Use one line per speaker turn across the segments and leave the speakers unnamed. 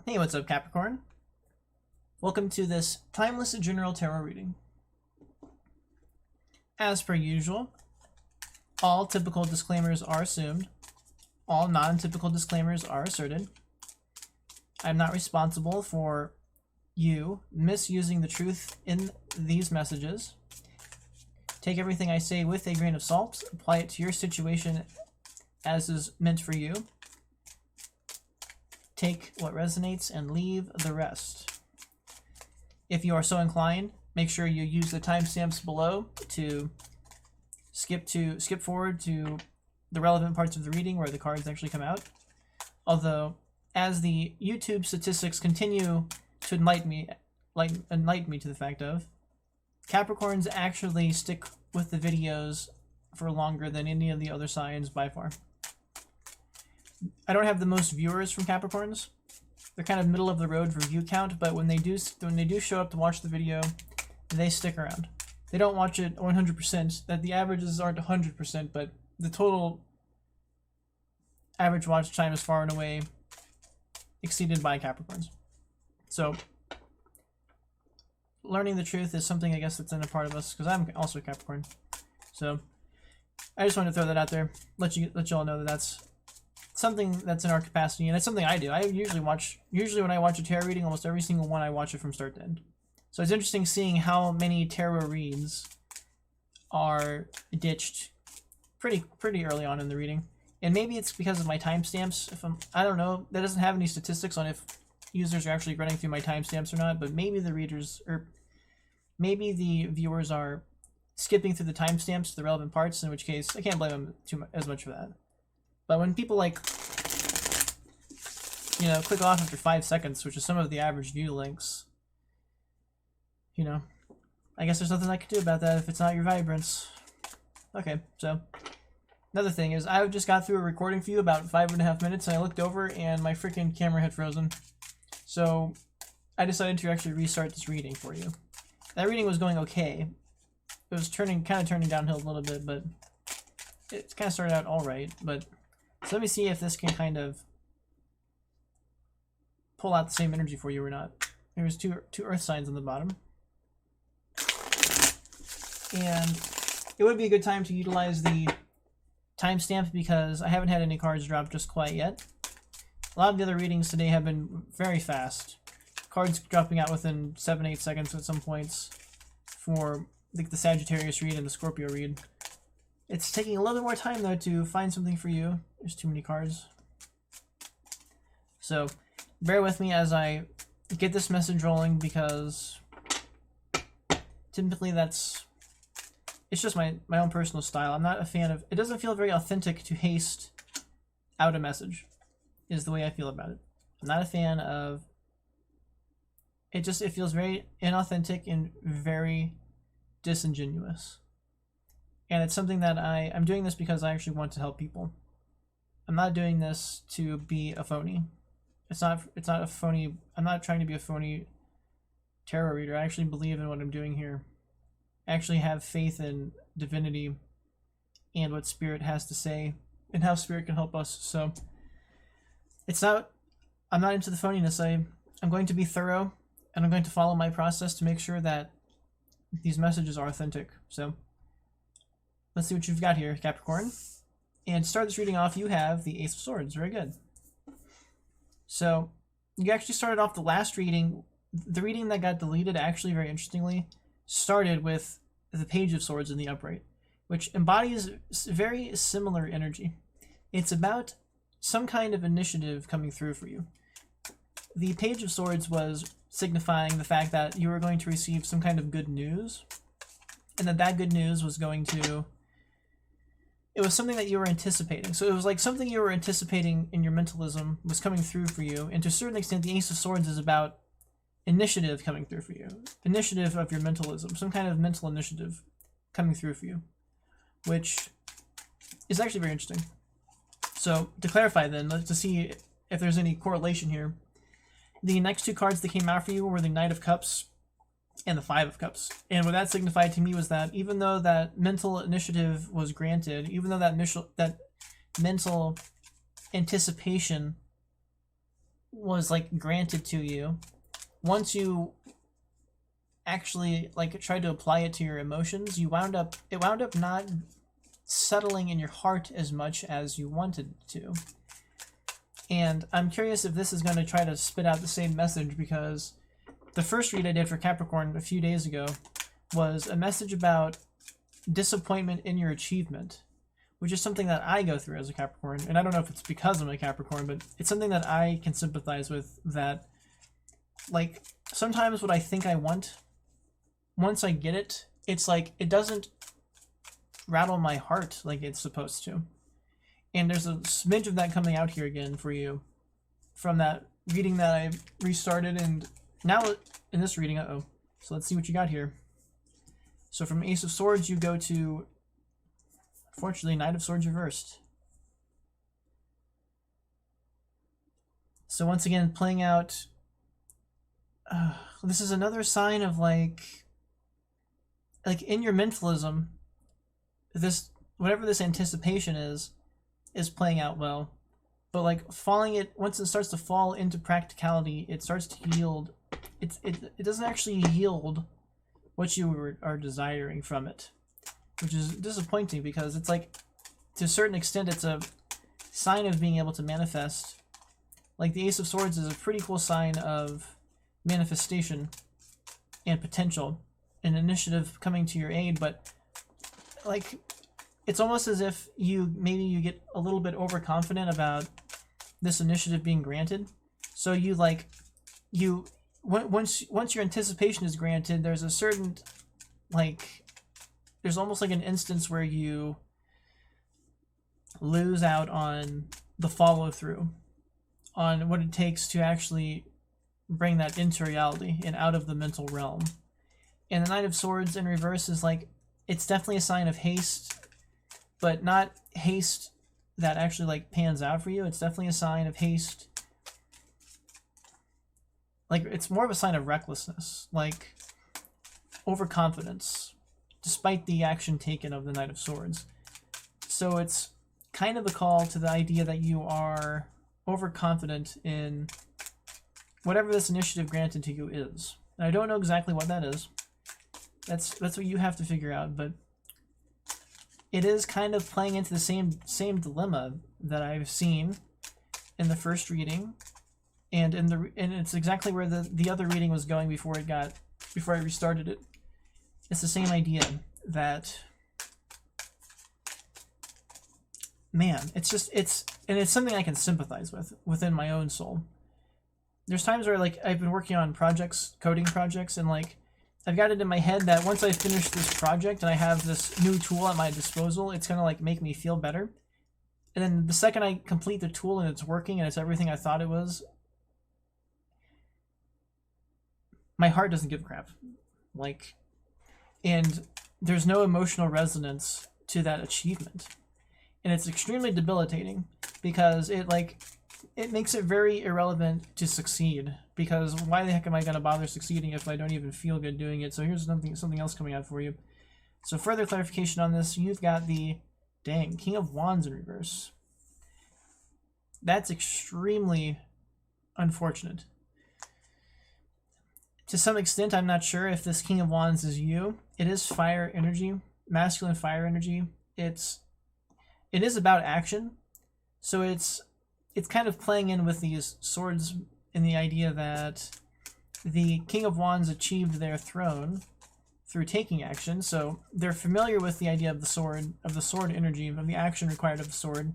Hey, what's up, Capricorn? Welcome to this timeless general tarot reading. As per usual, all typical disclaimers are assumed. All non-typical disclaimers are asserted. I'm not responsible for you misusing the truth in these messages. Take everything I say with a grain of salt. Apply it to your situation as is meant for you. Take what resonates and leave the rest. If you are so inclined, make sure you use the timestamps below to skip forward to the relevant parts of the reading where the cards actually come out. Although, as the YouTube statistics continue to enlighten me to the fact of, Capricorns actually stick with the videos for longer than any of the other signs by far. I don't have the most viewers from Capricorns. They're kind of middle of the road for view count, but when they do show up to watch the video, they stick around. They don't watch it 100%. That the averages aren't 100%, but the total average watch time is far and away exceeded by Capricorns. So, learning the truth is something I guess that's in a part of us, because I'm also a Capricorn. So, I just wanted to throw that out there, let you all know that that's something that's in our capacity, and it's something I do. I usually when I watch a tarot reading, almost every single one I watch it from start to end. So it's interesting seeing how many tarot reads are ditched pretty early on in the reading. And maybe it's because of my timestamps. I don't know, that doesn't have any statistics on if users are actually running through my timestamps or not, but maybe the readers, or maybe the viewers are skipping through the timestamps to the relevant parts, in which case I can't blame them as much for that. But when people click off after 5 seconds, which is some of the average view links, I guess there's nothing I can do about that if it's not your vibrance. Okay, so another thing is I just got through a recording for you about 5.5 minutes, and I looked over and my freaking camera had frozen. So I decided to actually restart this reading for you. That reading was going okay. It was kind of turning downhill a little bit, but it kind of started out all right. But so let me see if this can kind of pull out the same energy for you or not. There's two earth signs on the bottom. And it would be a good time to utilize the timestamp because I haven't had any cards drop just quite yet. A lot of the other readings today have been very fast. Cards dropping out within 7-8 seconds at some points for the Sagittarius read and the Scorpio read. It's taking a little bit more time though to find something for you. There's too many cards. So bear with me as I get this message rolling, because typically it's just my own personal style. I'm not a fan of, it doesn't feel very authentic to haste out a message, is the way I feel about it. I'm not a fan of, it feels very inauthentic and very disingenuous. And it's something that I'm doing this because I actually want to help people. I'm not doing this to be a phony. It's not a phony, I'm not trying to be a phony tarot reader. I actually believe in what I'm doing here. I actually have faith in divinity and what Spirit has to say and how Spirit can help us. So I'm not into the phoniness. I'm going to be thorough, and I'm going to follow my process to make sure that these messages are authentic. So let's see what you've got here, Capricorn. And to start this reading off, you have the Ace of Swords. Very good. So you actually started off the last reading. The reading that got deleted, actually, very interestingly, started with the Page of Swords in the upright, which embodies very similar energy. It's about some kind of initiative coming through for you. The Page of Swords was signifying the fact that you were going to receive some kind of good news, and that good news was going to, it was something that you were anticipating. So it was like something you were anticipating in your mentalism was coming through for you, and to a certain extent the Ace of Swords is about initiative coming through for you. Initiative of your mentalism, some kind of mental initiative coming through for you, which is actually very interesting. So to clarify then, to see if there's any correlation here, the next two cards that came out for you were the Knight of Cups and the Five of Cups. And what that signified to me was that even though that mental initiative was granted, even though that mental anticipation was like granted to you, once you actually like tried to apply it to your emotions, it wound up not settling in your heart as much as you wanted to. And I'm curious if this is going to try to spit out the same message, because the first read I did for Capricorn a few days ago was a message about disappointment in your achievement, which is something that I go through as a Capricorn. And I don't know if it's because I'm a Capricorn, but it's something that I can sympathize with, that like sometimes what I think I want, once I get it, it's like it doesn't rattle my heart like it's supposed to. And there's a smidge of that coming out here again for you from that reading that I restarted. And now in this reading, so let's see what you got here. So from Ace of Swords, you go to, unfortunately, Knight of Swords reversed. So once again, playing out, this is another sign of like in your mentalism, this, whatever this anticipation is playing out well, but like once it starts to fall into practicality, it starts to yield, it doesn't actually yield what you are desiring from it, which is disappointing, because it's like, to a certain extent, it's a sign of being able to manifest. Like the Ace of Swords is a pretty cool sign of manifestation and potential, an initiative coming to your aid, but like it's almost as if you get a little bit overconfident about this initiative being granted. So you once your anticipation is granted, there's a certain there's almost like an instance where you lose out on the follow through on what it takes to actually bring that into reality and out of the mental realm. And the Knight of Swords in reverse is like, it's definitely a sign of haste, but not haste that actually like pans out for you. It's definitely a sign of haste. Like it's more of a sign of recklessness, like overconfidence, despite the action taken of the Knight of Swords. So it's kind of a call to the idea that you are overconfident in whatever this initiative granted to you is. And I don't know exactly what that is. That's what you have to figure out, but it is kind of playing into the same dilemma that I've seen in the first reading, and it's exactly where the other reading was going before I restarted it. It's the same idea that, man, it's something I can sympathize with within my own soul. There's times where like I've been working on projects, coding projects, and like I've got it in my head that once I finish this project and I have this new tool at my disposal, it's gonna like make me feel better. And then the second I complete the tool and it's working and it's everything I thought it was, my heart doesn't give a crap. Like, and there's no emotional resonance to that achievement. And it's extremely debilitating, because it makes it very irrelevant to succeed, because why the heck am I going to bother succeeding if I don't even feel good doing it? So here's something else coming out for you. So further clarification on this, you've got the, dang, King of Wands in reverse. That's extremely unfortunate. To some extent, I'm not sure if this King of Wands is you. It is fire energy, masculine fire energy. It is about action. So it's kind of playing in with these swords in the idea that the King of Wands achieved their throne through taking action. So they're familiar with the idea of the sword energy, of the action required of the sword.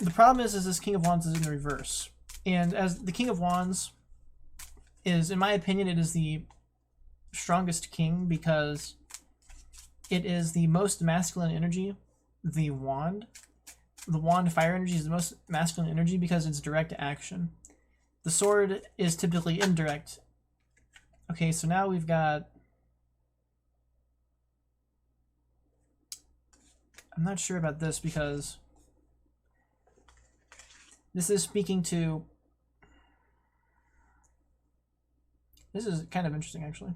The problem is this King of Wands is in the reverse. And as the King of Wands is, in my opinion, it is the strongest king, because it is the most masculine energy, the wand. The wand fire energy is the most masculine energy because it's direct action. The sword is typically indirect. Okay, so now we've got, I'm not sure about this, because this is speaking to, this is kind of interesting actually.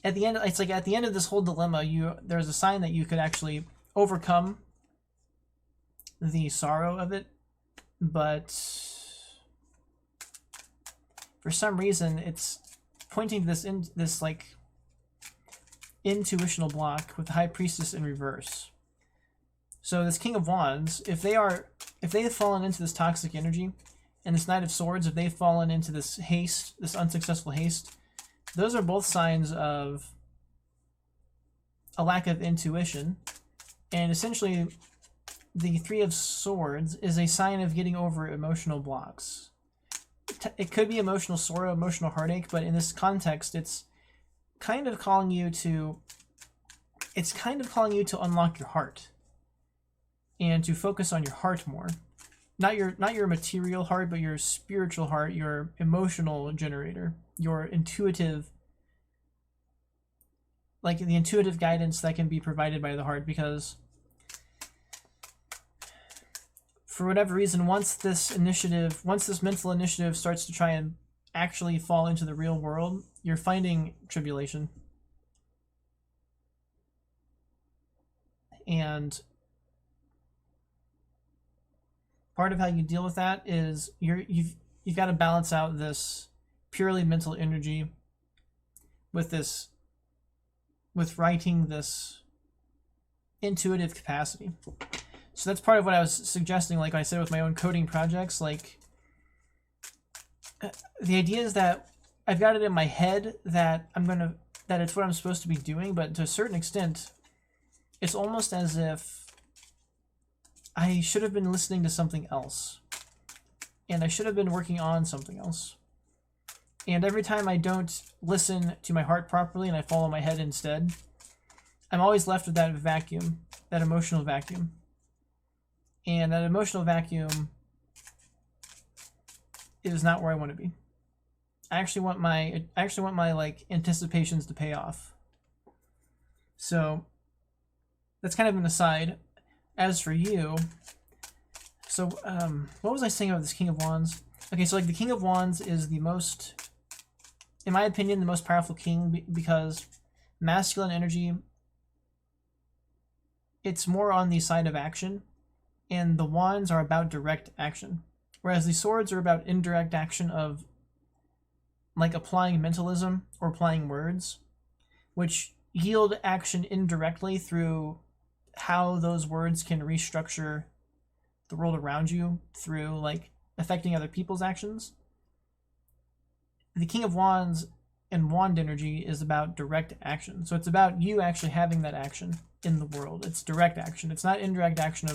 At the end, it's like at the end of this whole dilemma, there's a sign that you could actually overcome the sorrow of it, but for some reason it's pointing to this like intuitional block with the High Priestess in reverse. So this King of Wands, if they have fallen into this toxic energy, and this Knight of Swords, if they've fallen into this haste, this unsuccessful haste, those are both signs of a lack of intuition. And essentially, the Three of Swords is a sign of getting over emotional blocks. It could be emotional sorrow, emotional heartache, but in this context, it's kind of calling you to unlock your heart and to focus on your heart more. Not your material heart, but your spiritual heart, your emotional generator, your intuitive, like the intuitive guidance that can be provided by the heart. Because for whatever reason, once this mental initiative starts to try and actually fall into the real world, you're finding tribulation. And part of how you deal with that is you've got to balance out this purely mental energy with writing this intuitive capacity. So that's part of what I was suggesting, like I said, with my own coding projects. Like, the idea is that I've got it in my head that that it's what I'm supposed to be doing, but to a certain extent, it's almost as if I should have been listening to something else, and I should have been working on something else. And every time I don't listen to my heart properly and I follow my head instead, I'm always left with that vacuum, that emotional vacuum. And that emotional vacuum is not where I want to be. I actually want my like anticipations to pay off. So that's kind of an aside. As for you, so what was I saying about this King of Wands? Okay, so like the King of Wands is the most, in my opinion, the most powerful king, because masculine energy, it's more on the side of action, and the wands are about direct action, whereas the swords are about indirect action of like applying mentalism or applying words, which yield action indirectly through how those words can restructure the world around you through like affecting other people's actions. The King of Wands and wand energy is about direct action. So it's about you actually having that action in the world. It's direct action. It's not indirect action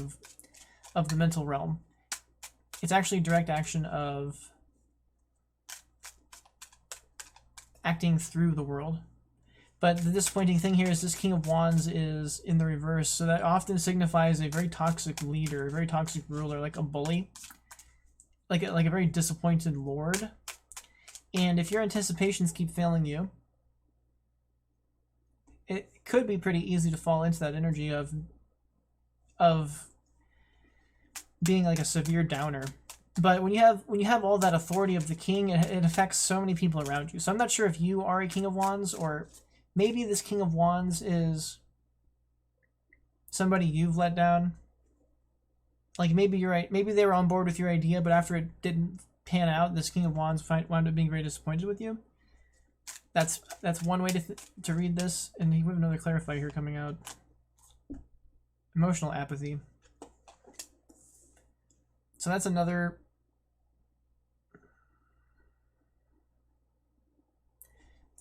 of the mental realm. It's actually direct action of acting through the world. But the disappointing thing here is this King of Wands is in the reverse, so that often signifies a very toxic leader, a very toxic ruler, like a bully, like a very disappointed lord. And if your anticipations keep failing you, it could be pretty easy to fall into that energy of being like a severe downer. But when you have all that authority of the king, it affects so many people around you. So I'm not sure if you are a King of Wands, or maybe this King of Wands is somebody you've let down. Like maybe you're right. Maybe they were on board with your idea, but after it didn't pan out, this King of Wands wound up being very disappointed with you. That's one way to read this. And we have another clarifier here coming out. Emotional apathy. So that's another.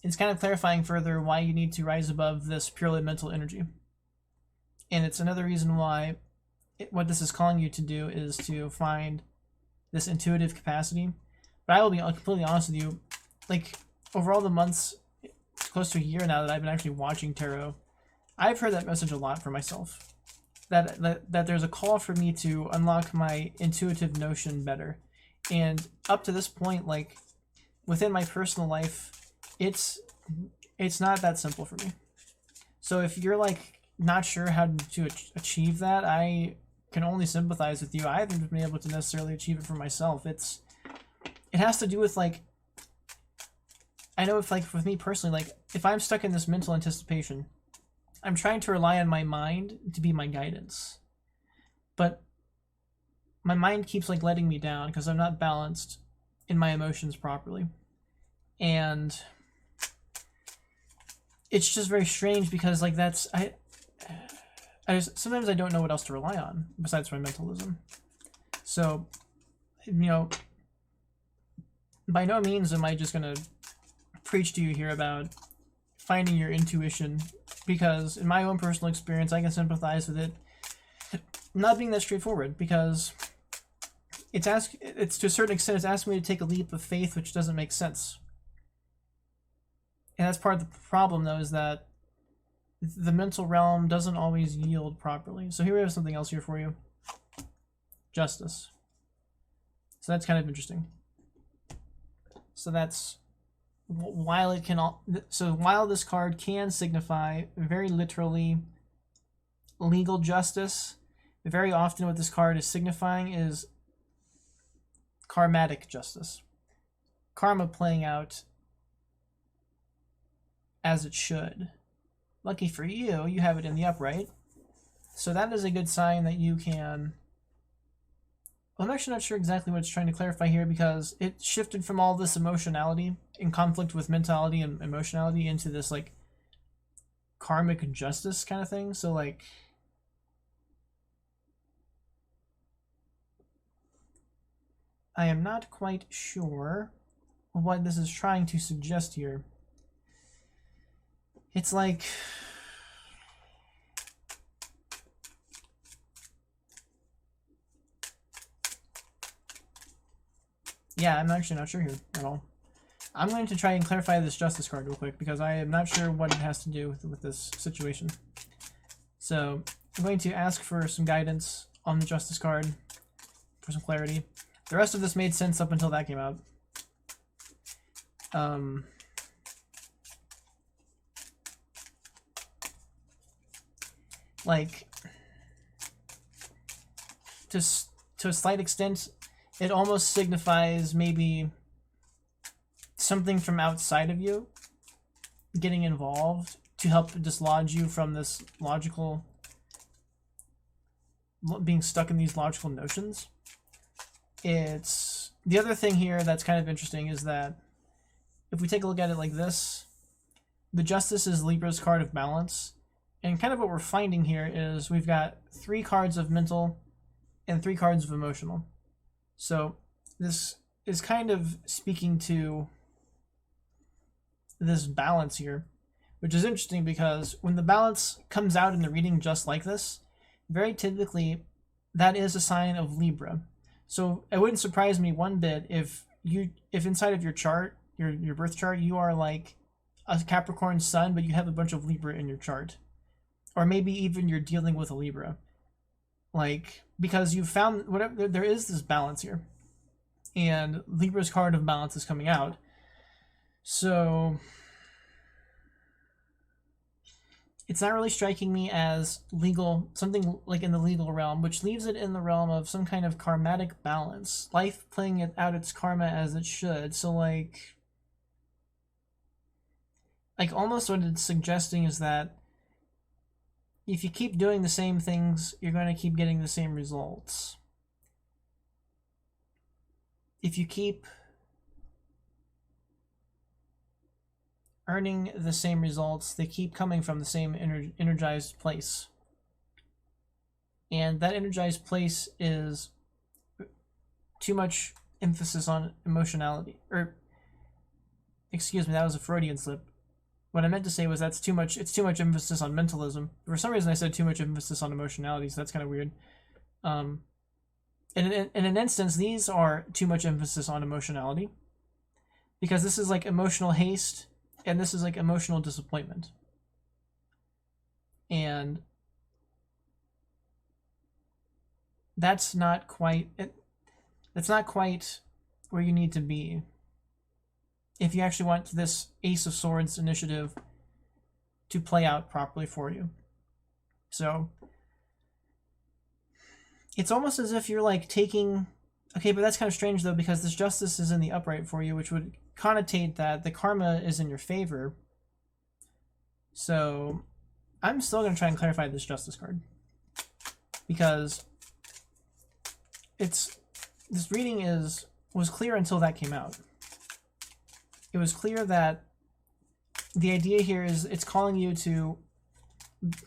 It's kind of clarifying further why you need to rise above this purely mental energy. And it's another reason why what this is calling you to do is to find this intuitive capacity. But I will be completely honest with you, like over all the months, close to a year now that I've been actually watching tarot, I've heard that message a lot for myself. That there's a call for me to unlock my intuitive notion better. And up to this point, like within my personal life, it's not that simple for me. So if you're like not sure how to achieve that, I can only sympathize with you. I haven't been able to necessarily achieve it for myself. It has to do with like, I know if like with me personally, like if I'm stuck in this mental anticipation, I'm trying to rely on my mind to be my guidance, but my mind keeps like letting me down because I'm not balanced in my emotions properly. And it's just very strange because like that's sometimes I don't know what else to rely on besides my mentalism. So, you know, by no means am I just gonna preach to you here about finding your intuition, because in my own personal experience I can sympathize with it not being that straightforward, because it's to a certain extent it's asking me to take a leap of faith which doesn't make sense. And that's part of the problem, though, is that the mental realm doesn't always yield properly. So here we have something else here for you. Justice. So that's kind of interesting. So that's while it can while this card can signify very literally legal justice, very often what this card is signifying is karmatic justice. Karma playing out as it should. Lucky for you, you have it in the upright. So that is a good sign that you can... Well, I'm actually not sure exactly what it's trying to clarify here, because it shifted from all this emotionality in conflict with mentality and emotionality into this like karmic justice kind of thing. So like I am not quite sure what this is trying to suggest here. It's like... Yeah, I'm actually not sure here at all. I'm going to try and clarify this justice card real quick, because I am not sure what it has to do with this situation. So I'm going to ask for some guidance on the justice card for some clarity. The rest of this made sense up until that came out. Like, to a slight extent, it almost signifies maybe something from outside of you getting involved to help dislodge you from this logical, being stuck in these logical notions. It's the other thing here that's kind of interesting is that if we take a look at it like this, the Justice is Libra's card of balance, and kind of what we're finding here is we've got 3 cards of mental and 3 cards of emotional. So this is kind of speaking to this balance here, which is interesting because when the balance comes out in the reading just like this, very typically that is a sign of Libra. So it wouldn't surprise me one bit if inside of your chart, your birth chart, you are like a Capricorn sun, but you have a bunch of Libra in your chart. Or maybe even you're dealing with a Libra. Like, because you've found whatever, there is this balance here. And Libra's card of balance is coming out. So it's not really striking me as legal, something like in the legal realm, which leaves it in the realm of some kind of karmatic balance. Life playing it out its karma as it should. So like almost what it's suggesting is that if you keep doing the same things, you're going to keep getting the same results. If you keep earning the same results, they keep coming from the same energized place. And that energized place is too much emphasis on emotionality. Or, excuse me, that was a Freudian slip. What I meant to say was it's too much emphasis on mentalism. For some reason I said too much emphasis on emotionality, so that's kind of weird. In an instance, these are too much emphasis on emotionality, because this is like emotional haste, and this is like emotional disappointment. And that's not quite where you need to be if you actually want this Ace of Swords initiative to play out properly for you. So it's almost as if you're like taking... Okay, but that's kind of strange though, because this Justice is in the upright for you, which would connotate that the karma is in your favor. So I'm still going to try and clarify this Justice card, because this reading was clear until that came out. it was clear that the idea here is it's calling you to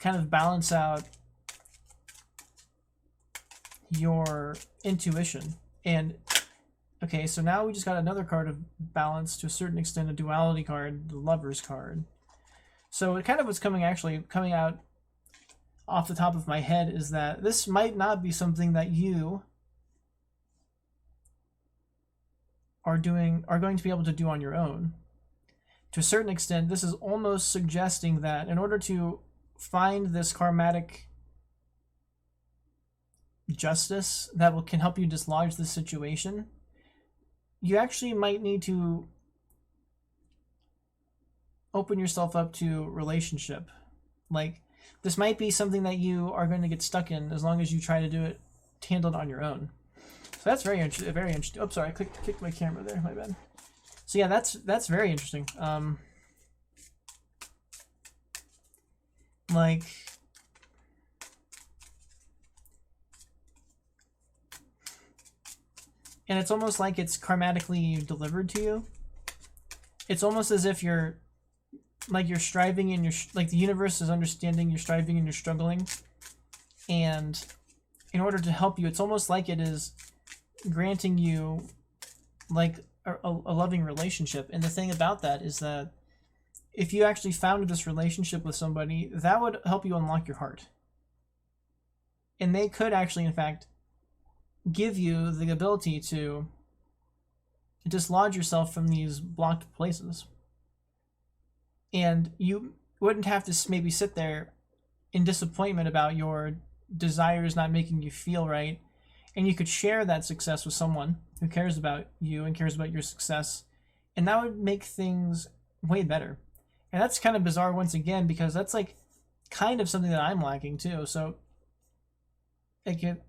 kind of balance out your intuition. And okay, so now we just got another card of balance, to a certain extent, a duality card, the Lover's card. So it kind of what's coming out off the top of my head is that this might not be something that you are going to be able to do on your own. To a certain extent, this is almost suggesting that in order to find this karmatic justice that can help you dislodge this situation, you actually might need to open yourself up to relationship. Like, this might be something that you are going to get stuck in as long as you try to do it, handle it on your own. So that's very interesting. Oh, sorry, I kicked my camera there. My bad. So yeah, that's very interesting. Like, and it's almost like it's karmatically delivered to you. It's almost as if you're striving and like the universe is understanding you're striving and you're struggling, and in order to help you, it's almost like it is granting you like a loving relationship. And the thing about that is that if you actually found this relationship with somebody, that would help you unlock your heart, and they could actually, in fact, give you the ability to dislodge yourself from these blocked places. And you wouldn't have to maybe sit there in disappointment about your desires not making you feel right, and you could share that success with someone who cares about you and cares about your success, and that would make things way better. And that's kind of bizarre once again, because that's like kind of something that I'm lacking too. So it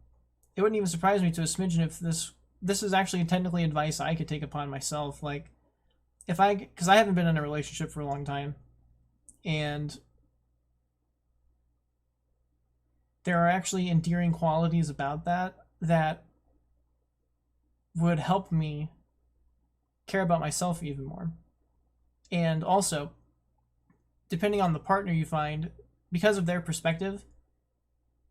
wouldn't even surprise me to a smidgen if this is actually technically advice I could take upon myself. Like, because I haven't been in a relationship for a long time, and there are actually endearing qualities about that would help me care about myself even more. And also, depending on the partner you find, because of their perspective,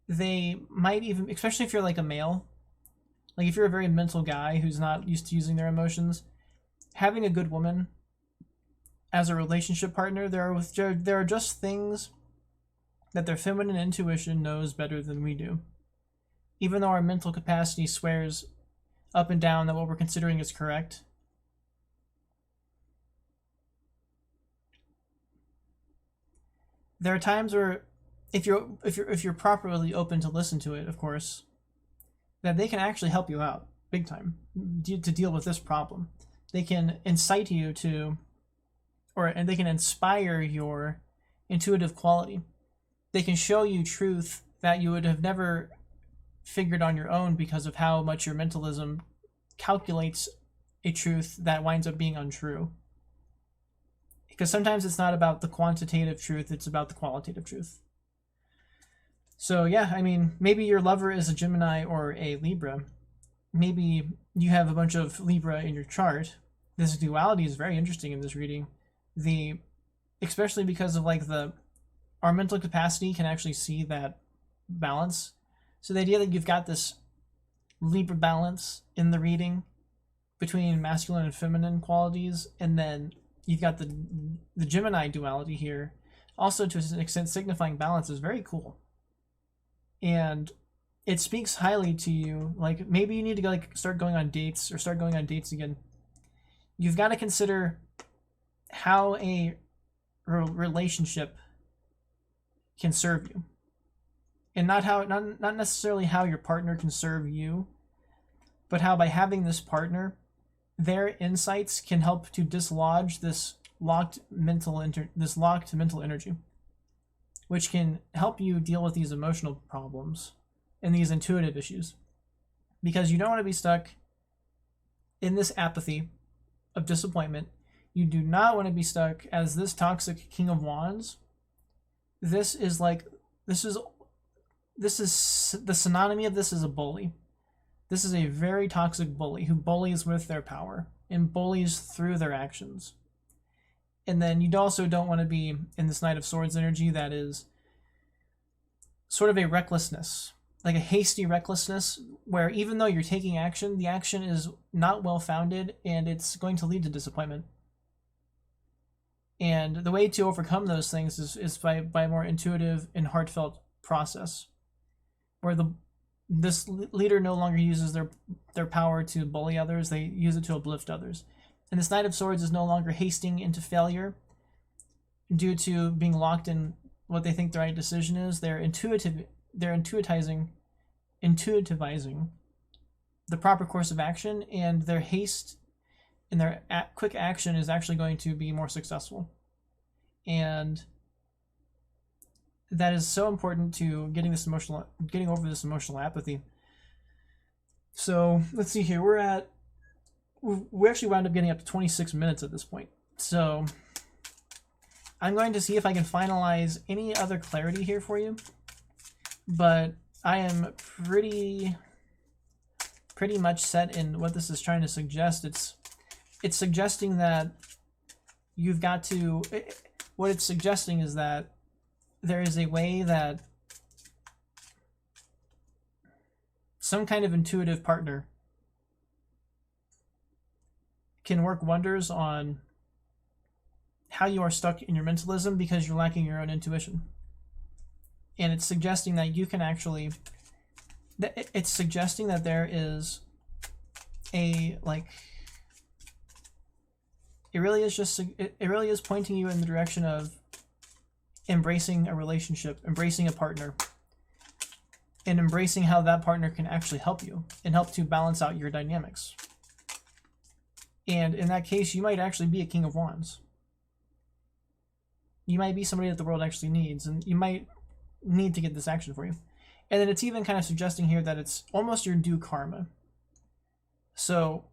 they might even, especially if you're like a male, like if you're a very mental guy who's not used to using their emotions, having a good woman as a relationship partner, there are just things that their feminine intuition knows better than we do. Even though our mental capacity swears up and down that what we're considering is correct, there are times where if you're properly open to listen to it, of course, that they can actually help you out big time to deal with this problem. They can incite you to, and they can inspire your intuitive quality. They can show you truth that you would have never figured on your own because of how much your mentalism calculates a truth that winds up being untrue. Because sometimes it's not about the quantitative truth, it's about the qualitative truth. So yeah, I mean, maybe your lover is a Gemini or a Libra. Maybe you have a bunch of Libra in your chart. This duality is very interesting in this reading. Especially because of like our mental capacity can actually see that balance. So the idea that you've got this Libra balance in the reading between masculine and feminine qualities, and then you've got the Gemini duality here, also to an extent signifying balance, is very cool. And it speaks highly to you. Like, maybe you need to start going on dates again. You've got to consider how a relationship can serve you, and not necessarily how your partner can serve you, but how by having this partner, their insights can help to dislodge this locked mental energy, which can help you deal with these emotional problems and these intuitive issues. Because you don't want to be stuck in this apathy of disappointment. You do not want to be stuck as this toxic King of Wands. This is the synonymy of this is a bully. This is a very toxic bully who bullies with their power and bullies through their actions. And then you also don't want to be in this Knight of Swords energy that is sort of a recklessness, like a hasty recklessness, where even though you're taking action, the action is not well founded and it's going to lead to disappointment. And the way to overcome those things is by a more intuitive and heartfelt process, where this leader no longer uses their power to bully others, they use it to uplift others. And this Knight of Swords is no longer hasting into failure due to being locked in what they think the right decision is. They're intuitivizing the proper course of action, and their haste and their quick action is actually going to be more successful. And that is so important to getting over this emotional apathy. So let's see here. We actually wound up getting up to 26 minutes at this point. So I'm going to see if I can finalize any other clarity here for you. But I am pretty much set in what this is trying to suggest. It's suggesting that you've got to... What it's suggesting is that there is a way that some kind of intuitive partner can work wonders on how you are stuck in your mentalism because you're lacking your own intuition. And it's suggesting that you can actually... It's suggesting that there is a, like... It really is pointing you in the direction of embracing a relationship, embracing a partner, and embracing how that partner can actually help you and help to balance out your dynamics. And in that case, you might actually be a King of Wands. You might be somebody that the world actually needs, and you might need to get this action for you. And then it's even kind of suggesting here that it's almost your due karma. So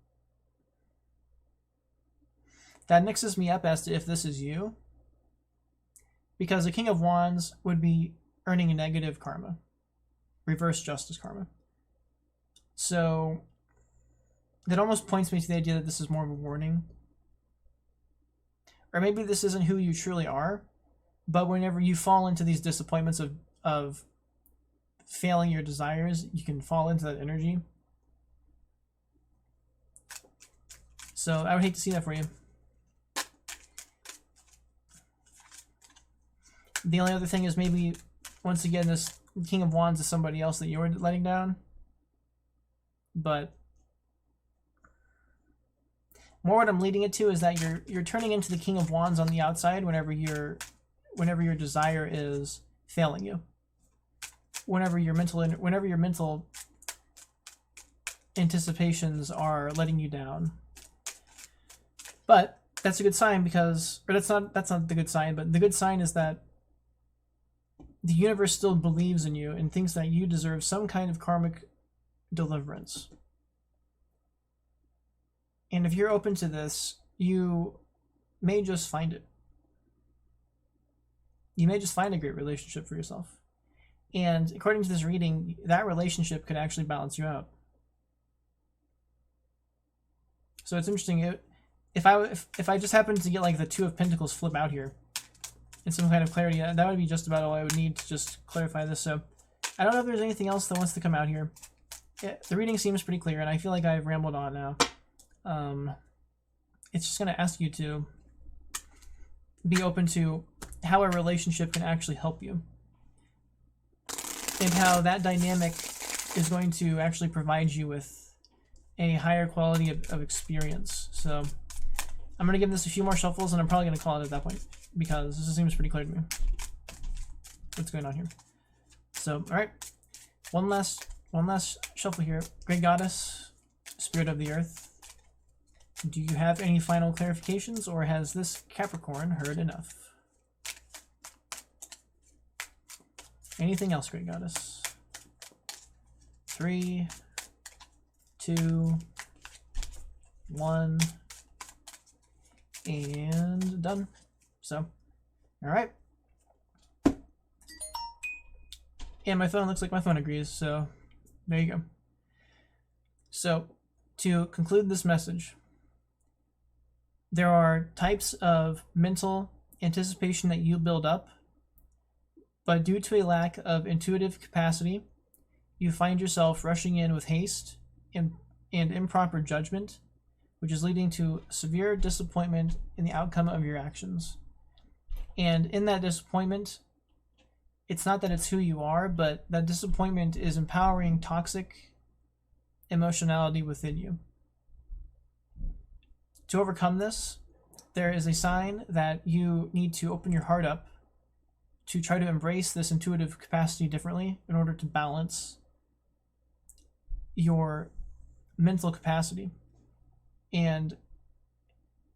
that mixes me up as to if this is you, because a King of Wands would be earning a negative karma, reverse justice karma. So that almost points me to the idea that this is more of a warning. Or maybe this isn't who you truly are, but whenever you fall into these disappointments of failing your desires, you can fall into that energy. So I would hate to see that for you. The only other thing is maybe, once again, this King of Wands is somebody else that you're letting down. But more what I'm leading it to is that you're turning into the King of Wands on the outside whenever your desire is failing you. Whenever your mental anticipations are letting you down. But that's a good sign because, or that's not the good sign, but the good sign is that the universe still believes in you and thinks that you deserve some kind of karmic deliverance. And if you're open to this, you may just find it. You may just find a great relationship for yourself. And according to this reading, that relationship could actually balance you out. So it's interesting. If I just happened to get like the Two of Pentacles flip out here, and some kind of clarity, that would be just about all I would need to just clarify this. So I don't know if there's anything else that wants to come out here. The reading seems pretty clear, and I feel like I've rambled on now. It's just going to ask you to be open to how a relationship can actually help you, and how that dynamic is going to actually provide you with a higher quality of experience. So I'm going to give this a few more shuffles, and I'm probably going to call it at that point, because this seems pretty clear to me. What's going on here? So, all right, one last shuffle here. Great Goddess, Spirit of the Earth, do you have any final clarifications, or has this Capricorn heard enough? Anything else, Great Goddess? 3, 2, 1, and done. So, all right. And my phone looks like my phone agrees, so there you go. So, to conclude this message, There are types of mental anticipation that you build up, but due to a lack of intuitive capacity, you find yourself rushing in with haste and improper judgment, which is leading to severe disappointment in the outcome of your actions. And in that disappointment, it's not that it's who you are, but that disappointment is empowering toxic emotionality within you. To overcome this, there is a sign that you need to open your heart up to try to embrace this intuitive capacity differently in order to balance your mental capacity. And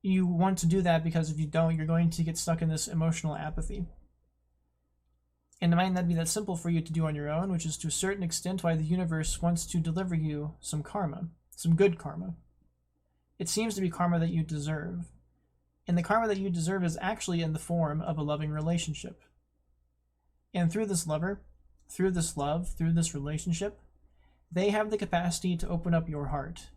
you want to do that because if you don't, you're going to get stuck in this emotional apathy. And it might not be that simple for you to do on your own, which is to a certain extent why the universe wants to deliver you some karma, some good karma. It seems to be karma that you deserve. And the karma that you deserve is actually in the form of a loving relationship. And through this lover, through this love, through this relationship, they have the capacity to open up your heart.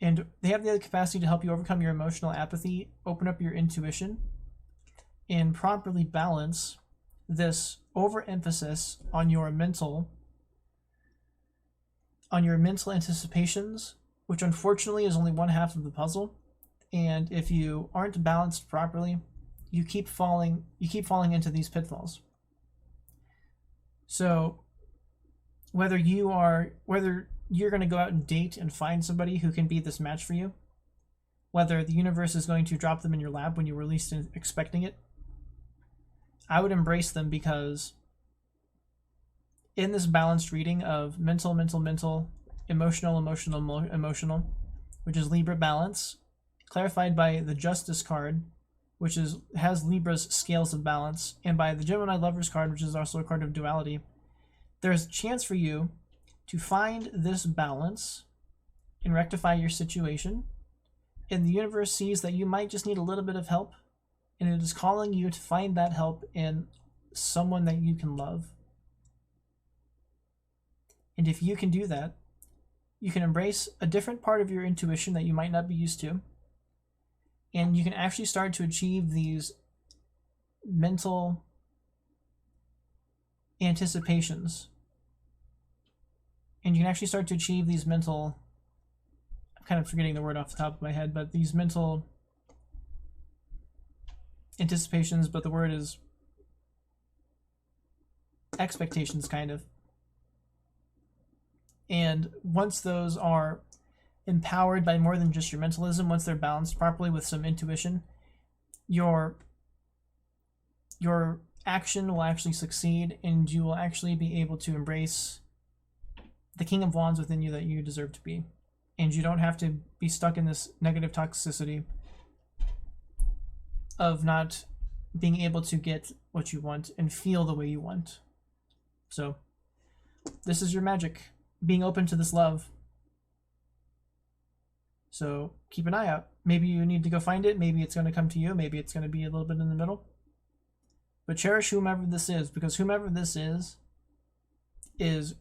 And they have the capacity to help you overcome your emotional apathy, open up your intuition, and properly balance this overemphasis on your mental anticipations, which unfortunately is only one half of the puzzle. And if you aren't balanced properly, you keep falling into these pitfalls. So whether you're going to go out and date and find somebody who can be this match for you, whether the universe is going to drop them in your lap when you were least expecting it, I would embrace them, because in this balanced reading of mental, emotional, which is Libra balance, clarified by the Justice card, which has Libra's scales of balance, and by the Gemini Lovers card, which is also a card of duality, there's a chance for you to find this balance and rectify your situation. And the universe sees that you might just need a little bit of help, and it is calling you to find that help in someone that you can love. And if you can do that, you can embrace a different part of your intuition that you might not be used to, and you can actually start to achieve these mental anticipations. And you can actually start to achieve these mental, I'm kind of forgetting the word off the top of my head, but these mental anticipations, but the word is expectations, kind of. And once those are empowered by more than just your mentalism, once they're balanced properly with some intuition, your action will actually succeed, and you will actually be able to embrace the King of Wands within you that you deserve to be. And you don't have to be stuck in this negative toxicity of not being able to get what you want and feel the way you want. So this is your magic, being open to this love. So keep an eye out. Maybe you need to go find it. Maybe it's going to come to you. Maybe it's going to be a little bit in the middle. But cherish whomever this is, because whomever this is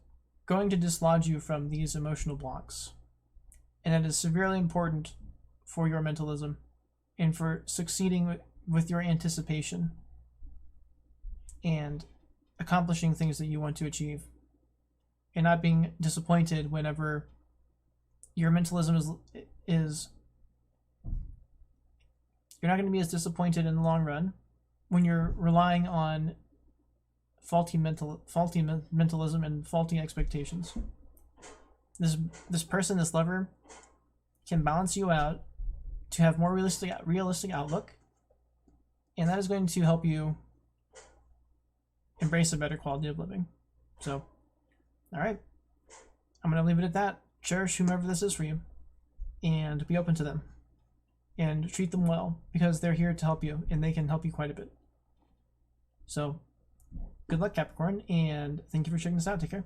going to dislodge you from these emotional blocks. And that is severely important for your mentalism and for succeeding with your anticipation and accomplishing things that you want to achieve, and not being disappointed whenever your mentalism is you're not going to be as disappointed in the long run when you're relying on faulty mentalism and faulty expectations. This person, this lover, can balance you out to have more realistic outlook, and that is going to help you embrace a better quality of living. So, all right, I'm going to leave it at that. Cherish whomever this is for you, and be open to them, and treat them well, because they're here to help you, and they can help you quite a bit. So, good luck, Capricorn, and thank you for checking this out. Take care.